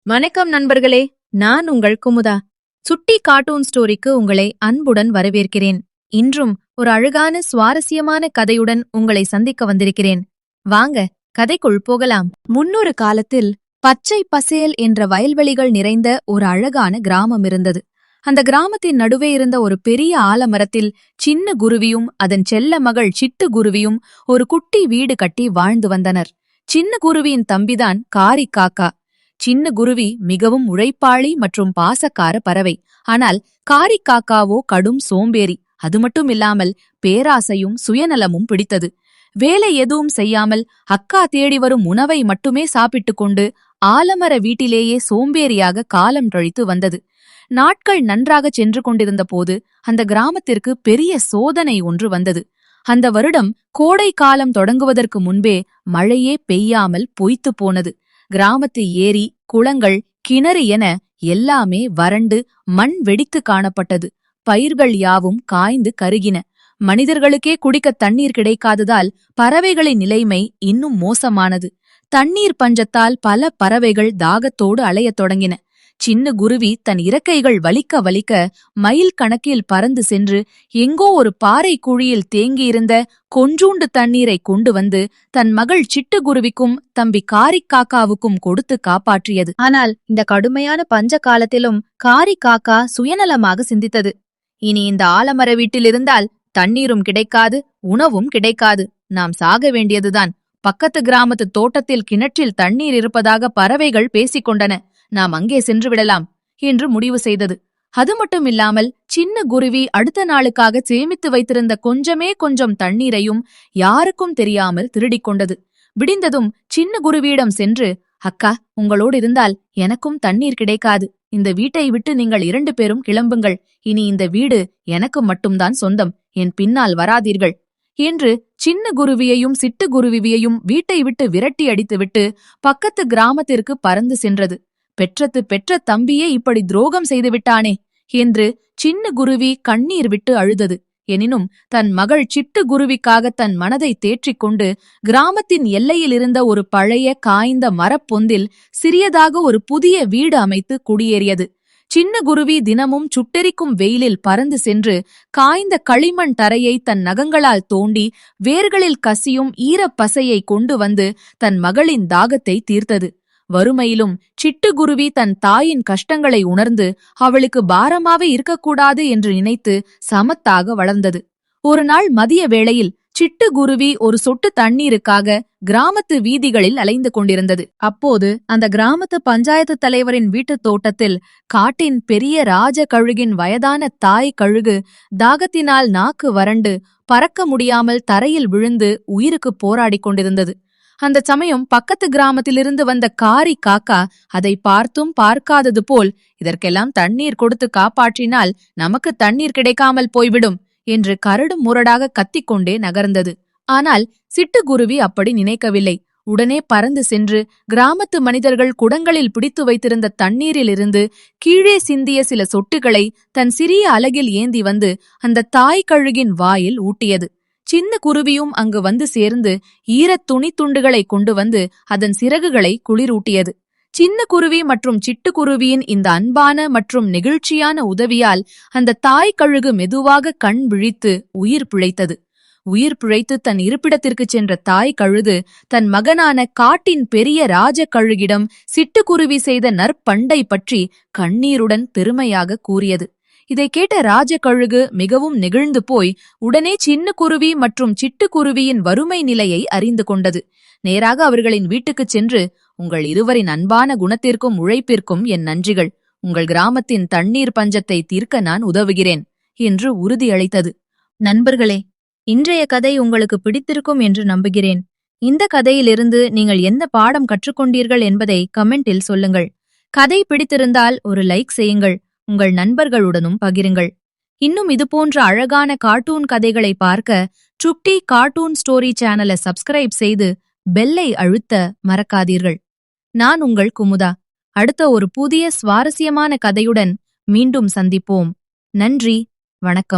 வணக்கம் நண்பர்களே, நான் உங்கள் குமுதா. சுட்டி கார்ட்டூன் ஸ்டோரிக்கு உங்களை அன்புடன் வரவேற்கிறேன். இன்றும் ஒரு அழகான சுவாரஸ்யமான கதையுடன் உங்களை சந்திக்க வந்திருக்கிறேன். வாங்க கதைக்குள் போகலாம். முன்னொரு காலத்தில் பச்சை பசேல் என்ற வயல்வெளிகள் நிறைந்த ஒரு அழகான கிராமம் இருந்தது. அந்த கிராமத்தின் நடுவே இருந்த ஒரு பெரிய ஆலமரத்தில் சின்ன குருவியும் அதன் செல்ல மகள் சிட்டு குருவியும் ஒரு குட்டி வீடு கட்டி வாழ்ந்து வந்தனர். சின்ன குருவியின் தம்பிதான் காரி காக்கா. சின்ன குருவி மிகவும் உழைப்பாளி மற்றும் பாசக்கார பறவை. ஆனால் காரி காக்காவோ கடும் சோம்பேறி. அது மட்டும் இல்லாமல் பேராசையும் சுயநலமும் பிடித்தது. வேலை எதுவும் செய்யாமல் அக்கா தேடி வரும் உணவை மட்டுமே சாப்பிட்டு கொண்டு ஆலமர வீட்டிலேயே சோம்பேறியாக காலம் கழித்து வந்தது. நாட்கள் நன்றாக சென்று கொண்டிருந்த போது அந்த கிராமத்திற்கு பெரிய சோதனை ஒன்று வந்தது. அந்த வருடம் கோடை காலம் தொடங்குவதற்கு முன்பே மழையே பெய்யாமல் பொய்த்து போனது. கிராமத்து ஏரி, குளங்கள், கிணறு என எல்லாமே வறண்டு மண் வெடித்து காணப்பட்டது. பயிர்கள் யாவும் காய்ந்து கருகின. மனிதர்களுக்கே குடிக்க தண்ணீர் கிடைக்காததால் பறவைகளின் நிலைமை இன்னும் மோசமானது. தண்ணீர் பஞ்சத்தால் பல பறவைகள் தாகத்தோடு அலையத் தொடங்கின. சின்ன குருவி தன் இறக்கைகள் வலிக்க வலிக்க மைல் கணக்கில் பறந்து சென்று எங்கோ ஒரு பாறை குழியில் தேங்கியிருந்த கொஞ்சூண்டு தண்ணீரை கொண்டு வந்து தன் மகள் சிட்டுக்குருவிக்கும் தம்பி காரிக்காக்காவுக்கும் கொடுத்து காப்பாற்றியது. ஆனால் இந்த கடுமையான பஞ்ச காலத்திலும் காரிக்காக்கா சுயநலமாக சிந்தித்தது. இனி இந்த ஆலமர வீட்டில் இருந்தால் தண்ணீரும் கிடைக்காது, உணவும் கிடைக்காது. நாம் சாக வேண்டியதுதான். பக்கத்து கிராமத்து தோட்டத்தில் கிணற்றில் தண்ணீர் இருப்பதாக பறவைகள் பேசிக்கொண்டன. நாம் அங்கே சென்று விடலாம் என்று முடிவு செய்தது. அது மட்டுமில்லாமல் சின்ன குருவி அடுத்த நாளுக்காக சேமித்து வைத்திருந்த கொஞ்சம் தண்ணீரையும் யாருக்கும் தெரியாமல் திருடிக் கொண்டது. விடிந்ததும் சின்ன குருவியிடம் சென்று, அக்கா, உங்களோடு இருந்தால் எனக்கும் தண்ணீர் கிடைக்காது. இந்த வீட்டை விட்டு நீங்கள் 2 பேரும் கிளம்புங்கள். இனி இந்த வீடு எனக்கு மட்டும்தான் சொந்தம். என் பின்னால் வராதீர்கள் என்று சின்ன குருவியையும் சிட்டு குருவியையும் வீட்டை விட்டு விரட்டி அடித்துவிட்டு பக்கத்து கிராமத்திற்கு பறந்து சென்றது. பெற்ற தம்பியே இப்படி துரோகம் செய்துவிட்டானே என்று சின்ன குருவி கண்ணீர் விட்டு அழுதது. எனினும் தன் மகள் சிட்டு குருவிக்காக தன் மனதை தேற்றிக்கொண்டு கிராமத்தின் எல்லையில் இருந்த ஒரு பழைய காய்ந்த மரப்பொந்தில் சிறியதாக ஒரு புதிய வீடு அமைத்து குடியேறியது. சின்ன குருவி தினமும் சுட்டெரிக்கும் வெயிலில் பறந்து சென்று காய்ந்த களிமண் தரையை தன் நகங்களால் தோண்டி வேர்களில் கசியும் ஈரப்பசையை கொண்டு வந்து தன் மகளின் தாகத்தை தீர்த்தது. வறுமையிலும் சிட்டுக்குருவி தன் தாயின் கஷ்டங்களை உணர்ந்து அவளுக்கு பாரமாவே இருக்கக்கூடாது என்று நினைத்து சமத்தாக வளர்ந்தது. ஒரு நாள் மதிய வேளையில் சிட்டுக்குருவி ஒரு சொட்டு தண்ணீருக்காக கிராமத்து வீதிகளில் அலைந்து கொண்டிருந்தது. அப்போது அந்த கிராமத்து பஞ்சாயத்து தலைவரின் வீட்டுத் தோட்டத்தில் காட்டின் பெரிய ராஜ கழுகின் வயதான தாய் கழுகு தாகத்தினால் நாக்கு வறண்டு பறக்க முடியாமல் தரையில் விழுந்து உயிருக்கு போராடிக் கொண்டிருந்தது. அந்த சமயம் பக்கத்து கிராமத்திலிருந்து வந்த காரி காக்கா அதை பார்த்தும் பார்க்காதது போல், இதற்கெல்லாம் தண்ணீர் கொடுத்து காப்பாற்றினால் நமக்கு தண்ணீர் கிடைக்காமல் போய்விடும் என்று கரடு முரடாக கத்திக்கொண்டே நகர்ந்தது. ஆனால் சிட்டுக்குருவி அப்படி நினைக்கவில்லை. உடனே பறந்து சென்று கிராமத்து மனிதர்கள் குடங்களில் பிடித்து வைத்திருந்த தண்ணீரிலிருந்து கீழே சிந்திய சில சொட்டுகளை தன் சிறிய அலகில் ஏந்தி வந்து அந்த தாய் கழுகின் வாயில் ஊட்டியது. சின்ன குருவியும் அங்கு வந்து சேர்ந்து ஈரத் துணி துண்டுகளை கொண்டு வந்து அதன் சிறகுகளை குளிரூட்டியது. சின்ன குருவி மற்றும் சிட்டுக்குருவியின் இந்த அன்பான மற்றும் நெகிழ்ச்சியான உதவியால் அந்த தாய் கழுகு மெதுவாக கண் விழித்து உயிர் பிழைத்தது. உயிர் பிழைத்து தன் இருப்பிடத்திற்கு சென்ற தாய் கழுகு தன் மகனான காட்டின் பெரிய ராஜ கழுகிடம் சிட்டுக்குருவி செய்த நற்பண்டை பற்றி கண்ணீருடன் பெருமையாக கூறியது. இதை கேட்ட ராஜகழுகு மிகவும் நெகிழ்ந்து போய் உடனே சின்ன குருவி மற்றும் சிட்டுக்குருவியின் வறுமை நிலையை அறிந்து கொண்டது. நேராக அவர்களின் வீட்டுக்குச் சென்று, உங்கள் இருவரின் அன்பான குணத்திற்கும் உழைப்பிற்கும் என் நன்றிகள். உங்கள் கிராமத்தின் தண்ணீர் பஞ்சத்தை தீர்க்க நான் உதவுகிறேன் என்று உறுதியளித்தது. நண்பர்களே, இன்றைய கதை உங்களுக்கு பிடித்திருக்கும் என்று நம்புகிறேன். இந்த கதையிலிருந்து நீங்கள் என்ன பாடம் கற்றுக்கொண்டீர்கள் என்பதை கமெண்டில் சொல்லுங்கள். கதை பிடித்திருந்தால் ஒரு லைக் செய்யுங்கள். உங்கள் நண்பர்களுடனும் பகிருங்கள். இன்னும் இதுபோன்ற அழகான கார்ட்டூன் கதைகளை பார்க்க சுட்டி கார்ட்டூன் ஸ்டோரி சேனலை சப்ஸ்கிரைப் செய்து பெல்லை அழுத்த மறக்காதீர்கள். நான் உங்கள் குமுதா. அடுத்த ஒரு புதிய சுவாரஸ்யமான கதையுடன் மீண்டும் சந்திப்போம். நன்றி, வணக்கம்.